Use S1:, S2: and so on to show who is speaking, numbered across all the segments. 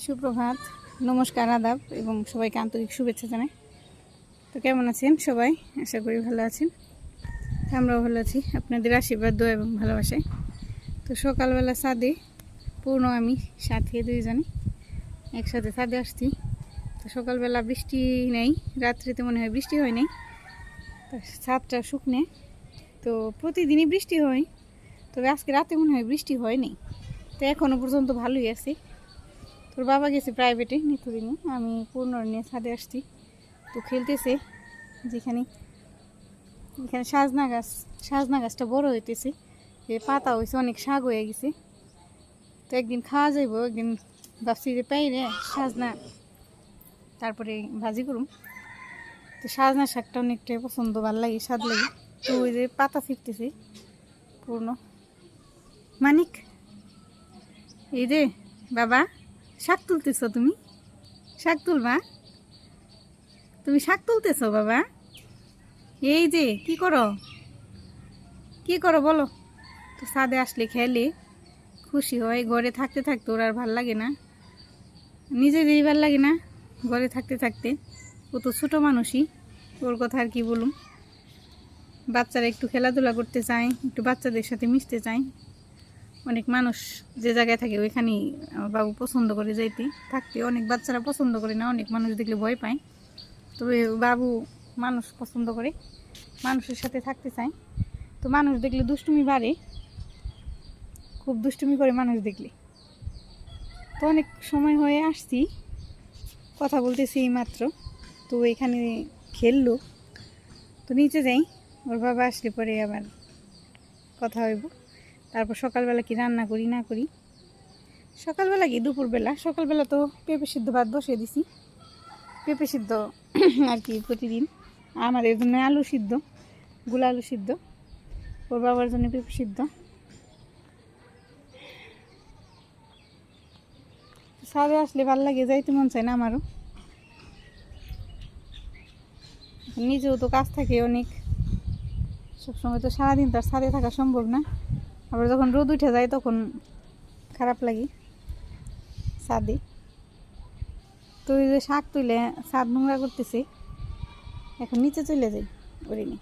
S1: সুপ্রভাত, নমস্কার, আদাব এবং সবাইকে আন্তরিক শুভেচ্ছা জানাই। তো কেমন আছেন সবাই? আশা করি ভালো আছেন। আমরাও ভালো আছি আপনাদের আশীর্বাদ, দোয়া এবং ভালোবাসায়। তো সকালবেলা ছাদে পূর্ণ আমি সাথে দুইজনে একসাথে ছাদে আসছি। তো সকালবেলা বৃষ্টি নেই, রাত্রিতে মনে হয় বৃষ্টি হয় নাই, তো ছাদটা শুকনে। তো প্রতিদিনই বৃষ্টি হয়, তবে আজকে রাতে মনে হয় বৃষ্টি হয়নি। তো এখনও পর্যন্ত ভালোই আছে। তোর বাবা গেছে প্রাইভেটে নিতুরি নিয়ে, আমি পূর্ণ নিয়ে ছাদে আসছি। তো খেলতেছে যেখানে এখানে সাজনা গাছটা বড় হইতেছে, যে পাতা হয়েছে, অনেক শাক হয়ে গেছে। তো একদিন খাওয়া যাইব, একদিন ভাবছি যে পাইরে সাজনা তারপরে ভাজি করুম। তো সাজনা শাকটা অনেকটাই পছন্দ, ভালো লাগে, স্বাদ লাগে। তো ওই যে পাতা ছিটতেছে পূর্ণ। মানিক, এই যে বাবা শাক তুলতেছ, তুমি শাক তুলবা? তুমি শাক তুলতেছ বাবা? এই যে কি করো বলো তো? ছাদে আসলে খেলে খুশি হয়, ঘরে থাকতে থাকতে ওর আর ভাল লাগে না, নিজেদেরই ভাল লাগে না ঘরে থাকতে থাকতে। ও তো ছোটো মানুষই, ওর কথা আর কি বলুম। বাচ্চারা একটু খেলাধুলা করতে চায়, একটু বাচ্চাদের সাথে মিশতে চায়। অনেক মানুষ যে জায়গায় থাকে ওইখানেই বাবু পছন্দ করে যাইতে থাকতে। অনেক বাচ্চারা পছন্দ করে না, অনেক মানুষ দেখলে ভয় পায়। তবে বাবু মানুষ পছন্দ করে, মানুষের সাথে থাকতে চায়। তো মানুষ দেখলে দুষ্টুমি বাড়ে, খুব দুষ্টুমি করে মানুষ দেখলে। তো অনেক সময় হয়ে আসছি, কথা বলতেছি এই মাত্র। তো এখানে খেললো, তো নিচে যাই, ওর বাবা আসলে পরে আবার কথা হইব। তারপর সকালবেলা কি রান্না করি না করি। সকালবেলা কি দুপুরবেলা, সকালবেলা তো পেঁপে সিদ্ধ ভাত বসিয়ে দিছি। পেঁপে সিদ্ধ আর কি প্রতিদিন, আমাদের জন্য আলু সিদ্ধ, গুলা আলু সিদ্ধ, ওর বাবার জন্য পেঁপে সিদ্ধ। ছাদে আসলে ভালো লাগে, যাইতে মন চায় না আমারও। নিজেও তো কাজ থাকে অনেক, সবসময় তো সারাদিন তার ছাদে থাকা সম্ভব না। আবার যখন রোদ উঠে যায় তখন খারাপ লাগে ছাদে। তো ওই যে শাক তুলে ছাদ নোংরা করতেছে, এখন নিচে চলে যাই ওরে নিয়ে,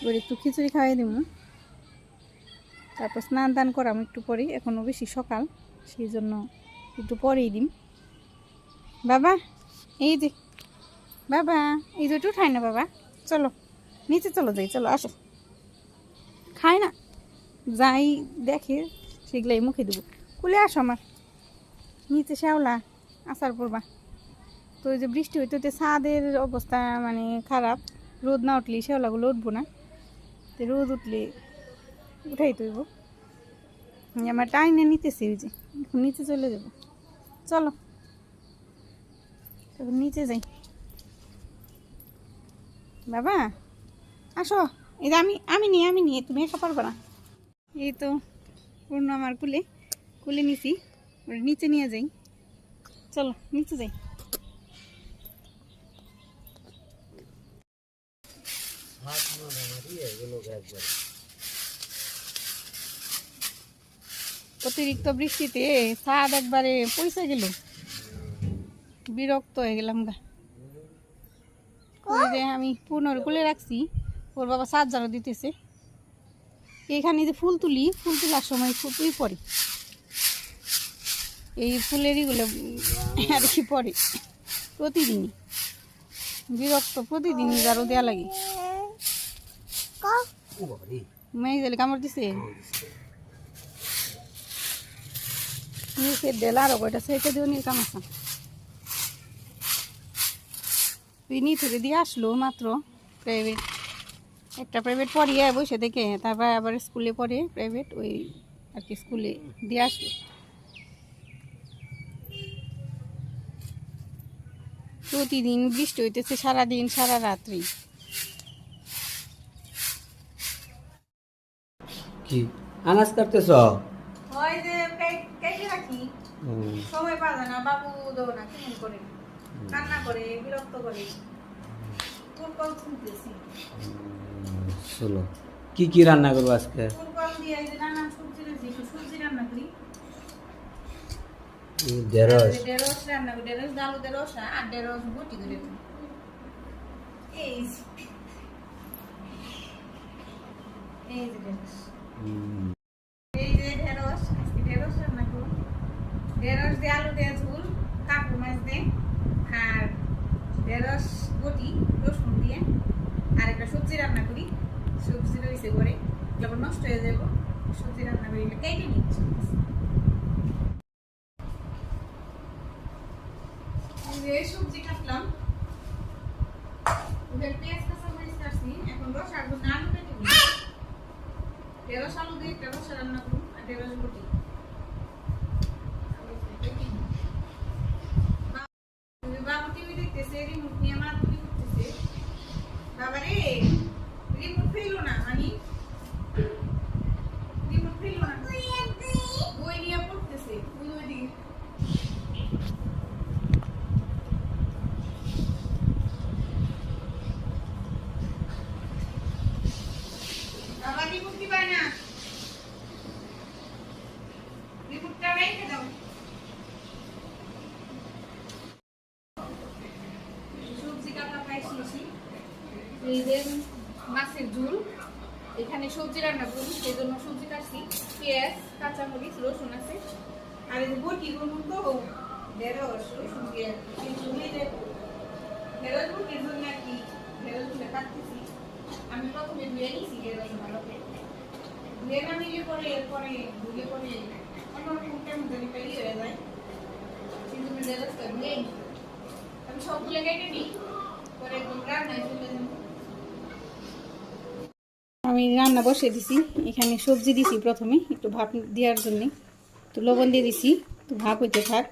S1: ওরে একটু খিচুড়ি খাওয়াই দিব, তারপর স্নান দান করাম একটু পরে। এখনও বেশি সকাল, সেই জন্য একটু পরেই দিম। বাবা এই যে, বাবা এই যে একটু খাই না বাবা, চলো নিচে চলো যাই, চলো আসো। খায় না, যাই দেখে সেগুলাই মুখে দেবো। কুলে আসো আমার নিচে, শ্যাওলা আসার পড়বা। তো ওই যে বৃষ্টি হইতে হইতে ছাদের অবস্থা মানে খারাপ, রোদ না উঠলে শ্যাওলাগুলো উঠবো না, তো রোদ উঠলে উঠাই তৈব। আমার টাইনে নিতেছি, ওই যে এখন নিচে চলে যাব, চলো তখন নিচে যাই। বাবা আসো, এই যে আমি নিয়ে তুমি একা পারবো না। এই তো পূর্ণ আমার কুলে নিছি, ওরা নিচে নিয়ে যাই, চলো নিচে যাই। অতিরিক্ত বৃষ্টিতে ছাদ একবারে পয়সা গেল, বিরক্ত হয়ে গেলাম গা। ওই যে আমি পূর্ণর কুলে রাখছি, ওর বাবা ছাদ ঝাড়ু দিতেছে। এখানে যে ফুল তোলার সময় ফুটুই পড়ে, এই ফুলেরই গুলো আর কি পড়ে প্রতিদিনই, বিরক্ত, প্রতিদিনই ঝাড়ু দেওয়া লাগে। মেয়ে গেলে কামড় দিছে, ডেলার ওটা সেটা দিও নি কামাসা। তুই নিতুরে দিয়ে আসলো মাত্র প্রাইভেট, একটা প্রাইভেট পড়িয়ে বসে দেখে, তারপর আবার স্কুলে পড়ে প্রাইভেট, ওই আর কি স্কুলে দিয়ে আসলো। প্রতিদিন বৃষ্টি হইতেছে, সারাদিন সারা রাত্রি।
S2: কি আনাজ কাটতেছ?
S1: ওই যে কেটে রাখি, সময় পাওয়া যায় না, বাবু দেবো না, কেমন করে কান্না করে, বিরক্ত করে।
S2: চলো, কি কি রান্না করবো আজকে?
S1: ফুলকল দিয়ে এই যে নানান সবজি রয়েছে, একটু সবজি রান্না করি।
S2: ঢেঁড়স
S1: ঢেঁড়স রান্না করি, ঢেঁড়স আলু দিয়ে রসা আর ঢেঁড়স বটি করে দিই। এই যে এই যে ঢেঁড়স, এই যে ঢেঁড়স, আজকে ঢেঁড়স রান্না করব। ঢেঁড়স দিয়ে আলু দিয়ে ঝোল, কাকু মাছ দিয়ে, আর ঢেঁড়স বটি রসুন দিয়ে, আর একটা সবজি রান্না করি। সবজি রয়েছে করে, যখন নষ্ট হয়ে যাব সবজি রান্না করি কেটে নিচ্ছি। এই সবজি কাটলাম, ওদের পেঁয়াজ কাঁচা মরিচ কাটছি, এখন রসার জন্য আলু কেটে নিই। ঢেঁড়স আলু দিয়ে একটা রসা রান্না করুন আর ঢেঁড়স বটি। বাবা টিভি দেখতেছে, রিমোট নিয়ে মারামারি করতেছে। বাবা রে, রিমোট ফেলো না, মানে রিমোট ফেলো না, বই নিয়ে পড়তেছে ওইদিকে। বাবা রিমোট দিবা না, রিমোটটা রেখে দাও। সবজি কাটা প্রায় শেষই। এই যে মাছের ঝোল, এখানে সবজি রান্না করি সেই জন্য সবজি কাটছি, পেঁয়াজ কাঁচামরিচ রসুন আছে। আর এই যে বটি করুন তো ঢেঁড়স রসুন দিয়ে, কিন্তু ঢেঁড়স বটির জন্য আর কি ঢেঁড়সগুলো কাটতেছি। আমি প্রথমে ধুয়ে নিয়েছি ঢেঁড়স ভালো করে, ধুয়ে না নিলে পরে এরপরে ধুলে পরে অন্যরকম কেমন জানি পেলি হয়ে যায়, কিন্তু আমি ঢেঁড়সটা ধুয়ে নিই। আমি সবগুলো কেটে নিই, পরে একদম রান্নায় চলে যাবো। আমি রান্না বসিয়ে দিছি, এখানে সবজি দিছি প্রথমে একটু ভাপ দেওয়ার জন্য, একটু লবণ দিয়ে দিছি, একটু ভাপ হইতে থাক।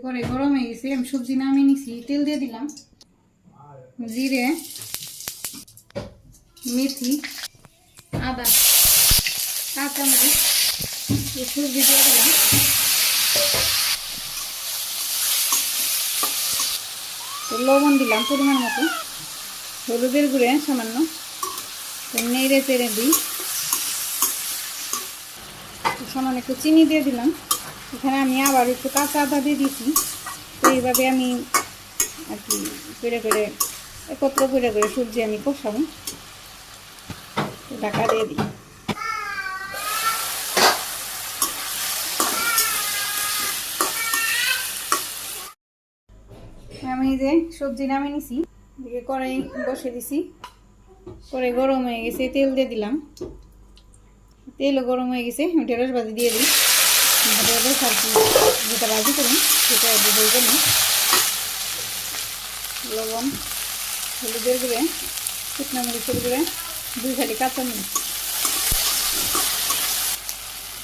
S1: করে গরম হয়ে গেছে, আমি সবজি নামিয়ে নিছি, তেল দিয়ে দিলাম, জিরে মেথি আদা কাঁচামরিচ এই সবজি দিয়ে দিলাম। লবণ দিলাম পরিমাণ মতো, হলুদের গুঁড়ে সামান্য, নেড়ে চেড়ে দিই, সামান্য একটু চিনি দিয়ে দিলাম। এখানে আমি আবার একটু কাঁচা আদা দিয়ে দিয়েছি। তো এইভাবে আমি আর কি করে করে একত্র করে করে সবজি আমি কষাবো, ঢাকা দিয়ে দিই। আমি যে সবজি নামিয়ে নিছি, দিকে কড়াই বসে দিছি, কড়াই গরম হয়ে গেছে, তেল দিয়ে দিলাম, তেলও গরম হয়ে গেছে, আমি ঢেঁড়স ভাজি দিয়ে দিই। ঢেঁড়স আর কি যেটা ভাজি করুন সেটা হয়ে গেল। লবণ হলুদের গুঁড়ে শুকনো মরিচের গুঁড়ে 2 খালি কাঁচামরিচ,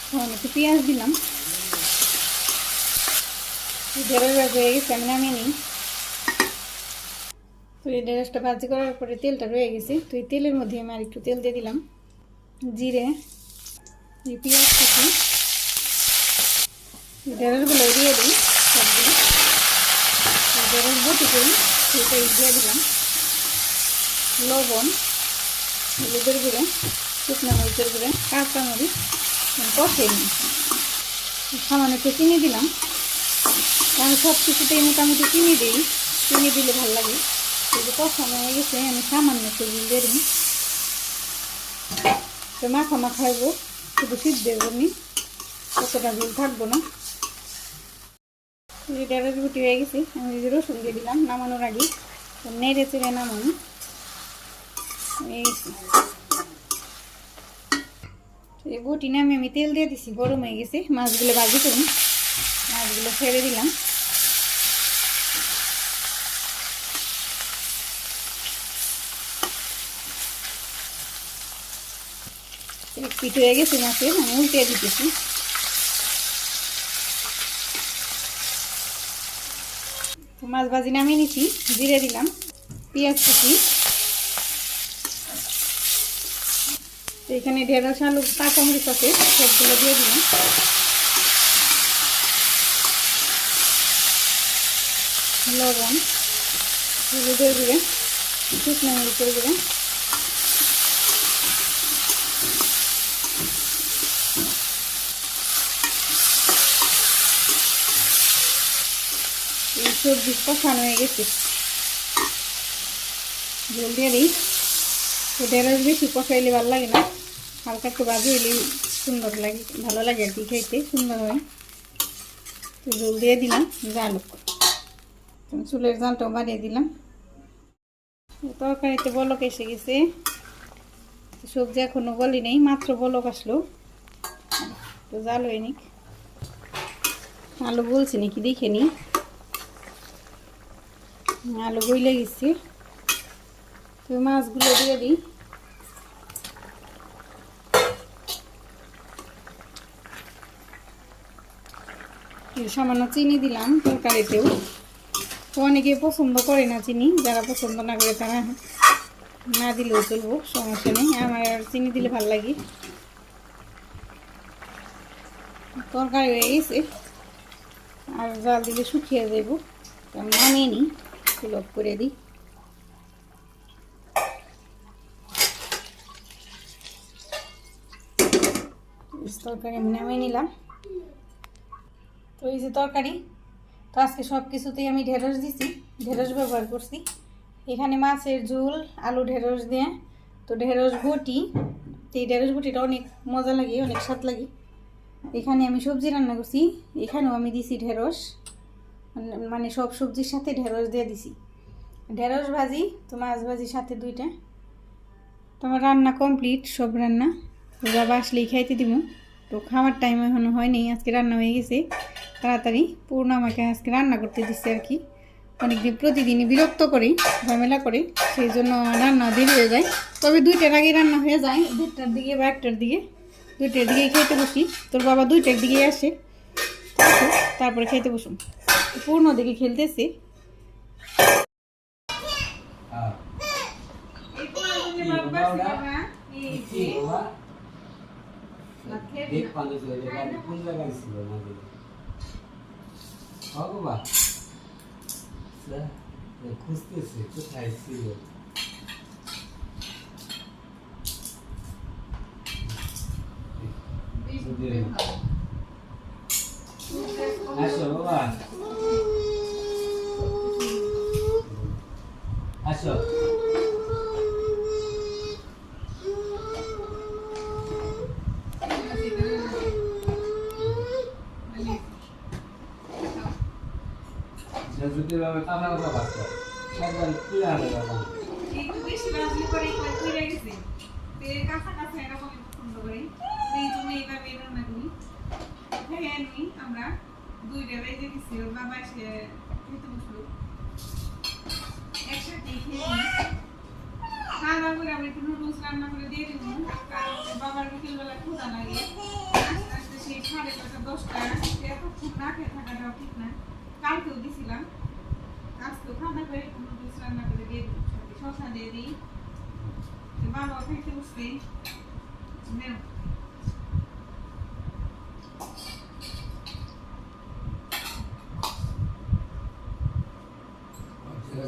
S1: তখন একটু পেঁয়াজ দিলাম। ঢেঁড়স ভাজি হয়ে গেছে, আমি নামিয়ে নিই। তো এই ঢেঁড়সটা ভাজি করার পরে তেলটা রয়ে গেছে, তো এই তেলের মধ্যে আমি আর একটু তেল দিয়ে দিলাম, জিরে, এই পেঁয়াজ কুচি, ঢেঁড়সগুলো দিয়ে দিই সবগুলো, ঢেঁড়স বটি করি সেটাই দিয়ে দিলাম, লবণ হলুদের গুঁড়ো শুকনো মরিচের গুঁড়ো কাঁচামরিচ কষে নিই, সামান্য একটু চিনি দিলাম, আমি সব কিছুতেই মোটামুটি চিনি দিই, চিনি দিলে ভালো লাগে। যদি কষানো হয়ে গেছে আমি সামান্য একটু দিয়ে দিই, তো মাখা মাখা হইব, শুধু সিদ্ধ করবি, কতটা ঝোল থাকবো না। ঢেঁড়স গুটি হয়ে গেছে, আমি রসুন দিয়ে দিলাম নামানোর আগে, নেড়ে চেড়ে নামানো। এই বটি নামে আমি তেল দিয়ে দিছি, গরম হয়ে গেছে, মাছগুলো ভাজি করুন, মাছগুলো ছেড়ে দিলাম। এক পিঠ হয়ে গেছে মাছের, আমি উল্টে দিতেছি। মাছ ভাজি নামিয়ে নিচ্ছি, জিরে দিলাম, পেঁয়াজ কুচি, এখানে ঢেঁড়স আলু কাঁচামরিচ আছে সবগুলো দিয়ে দিলাম, লবণ হলুদের গুঁড়ে শুকনো মরিচের গুঁড়ে, সবজি কষানো হয়ে গেছে, জল দিয়ে দিই। তো ঢেঁড়স বেশি কষাইলে ভালো লাগে না, হালকা একটু ভাজি হইলে সুন্দর লাগে, ভালো লাগে আর কি, খাইতে সুন্দর হয়। তো জল দিয়ে দিলাম, জালুক চুলের জালটাও বাড়িয়ে দিলাম। তরকারিতে বলক এসে গেছে, সবজি এখনো গলি নেই, মাত্র বলক আসলো। তো জাল হয়নি, আলু বলছি নাকি দেখে নি, আলু গইলে গেছে। তো মাছগুলো দিয়ে দিই। সামান্য চিনি দিলাম তরকারিতেও। তো অনেকে পছন্দ করে না চিনি, যারা পছন্দ না করে তারা না দিলেও চলবো, সমস্যা নেই। আমার চিনি দিলে ভালো লাগে। তরকারি হয়ে গেছে, আর জাল দিলে শুকিয়ে দেবো। আমি নামিয়ে নিই, ফুল অফ করে দিই। তরকারি আমি নামিয়ে নিলাম। তো এই যে তরকারি, তো আজকে সব কিছুতেই আমি ঢেঁড়স দিছি, ঢেঁড়স ব্যবহার করছি। এখানে মাছের ঝোল, আলু ঢেঁড়স দিয়ে, তো ঢেঁড়স বটি। তো এই ঢেঁড়স বটিটা অনেক মজা লাগে, অনেক স্বাদ লাগে। এখানে আমি সবজি রান্না করছি, এখানেও আমি দিছি ঢেঁড়স, মানে সব সবজির সাথে ঢেঁড়স দিয়ে দিছি। ঢেঁড়স ভাজি, তো মাছ ভাজির সাথে দুইটা। তো আমার রান্না কমপ্লিট, সব রান্না। তো বাবা আসলেই খাইতে দিব। তো খাওয়ার টাইম এখনো হয়নি, আজকে রান্না হয়ে গেছে তাড়াতাড়ি। পূর্ণ আমাকে আজকে রান্না করতে দিচ্ছে আর কি। অনেকদিন প্রতিদিনই বিরক্ত করি, ঝামেলা করি, সেই জন্য রান্না দেরি হয়ে যায়। তবে 2টার আগে রান্না হয়ে যায়, 2টার দিকে বা 1টার দিকে, 2টার দিকেই খেতে বসি। তোর বাবা 2টার দিকেই আসে, তারপরে খেতে বসুন। পূর্ণ দিকে খেলতেছে।
S2: খুঁজতেছে কোথায় ছিল। আসো বাবা, আসো। যদি বাবা কামড়া কথা বাঁচো একবার কি আনে বাবা
S1: একটু বেশি বাজলি করে একবার ফিরে গেছে, তেল কাঁচা কাঁচা এরকম পছন্দ করি। এই জন্য এইভাবে রান্না করি। হ্যাঁ আমরা 2টা বেজে গেছি, ওর বাবা এসে খেতে বসলো, একসাথে খেয়ে খাওয়া দাওয়া করে আমি একটু নুডলস রান্না করে দিয়ে দিব, কারণ বাবার বিকেলবেলা ক্ষুধা লাগে। আস্তে আস্তে সেই 9:30 10টা, এতক্ষণ না খেয়ে থাকাটাও ঠিক না। কালকেও দিছিলাম, আজকেও খাওয়া করে একটু নুডলস রান্না করে দিয়ে দিব, শসা দিয়ে দিই। বাবা খাইতে বসবে, নেও।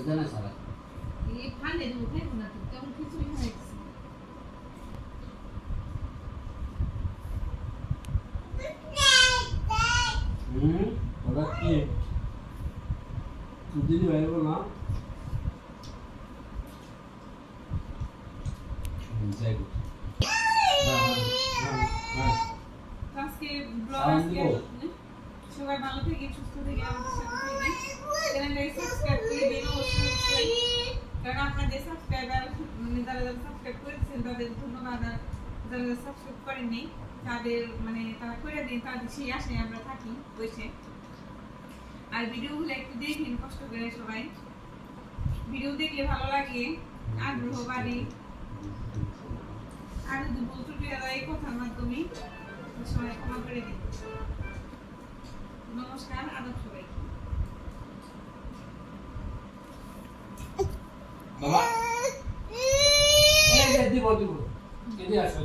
S2: জানা সারা
S1: এই ফালে দেবো, খাইবো না তো, তেমন খিচুড়ি খাইছি।
S2: ওটা কি দিদি বাইরে না যাই গো।
S1: আজকে ব্লগ আজকে সবাই ভালো থেকে সুস্থ থেকে আমাদের সাথে থাকবেন। চ্যানেলটাকে সাবস্ক্রাইব করে দিন অবশ্যই, কারণ আপনাদের সাবস্ক্রাইবার যারা যারা সাবস্ক্রাইব করেছেন তাদের ধন্যবাদ। আর যারা যারা সাবস্ক্রাইব করেননি তাদের মানে তারা করে দিন, তাদের সেই আশায় আমরা থাকি বসে। আর ভিডিওগুলো একটু দেখেন কষ্ট করে সবাই, ভিডিও দেখলে ভালো লাগে, আগ্রহ বাড়ে। আর যদি বলতে এই কথার মাধ্যমে সবাই ক্ষমা করে দিন। নমস্কার, আদব সবাই।
S2: বাবা দিব দিব, কেটে আসো।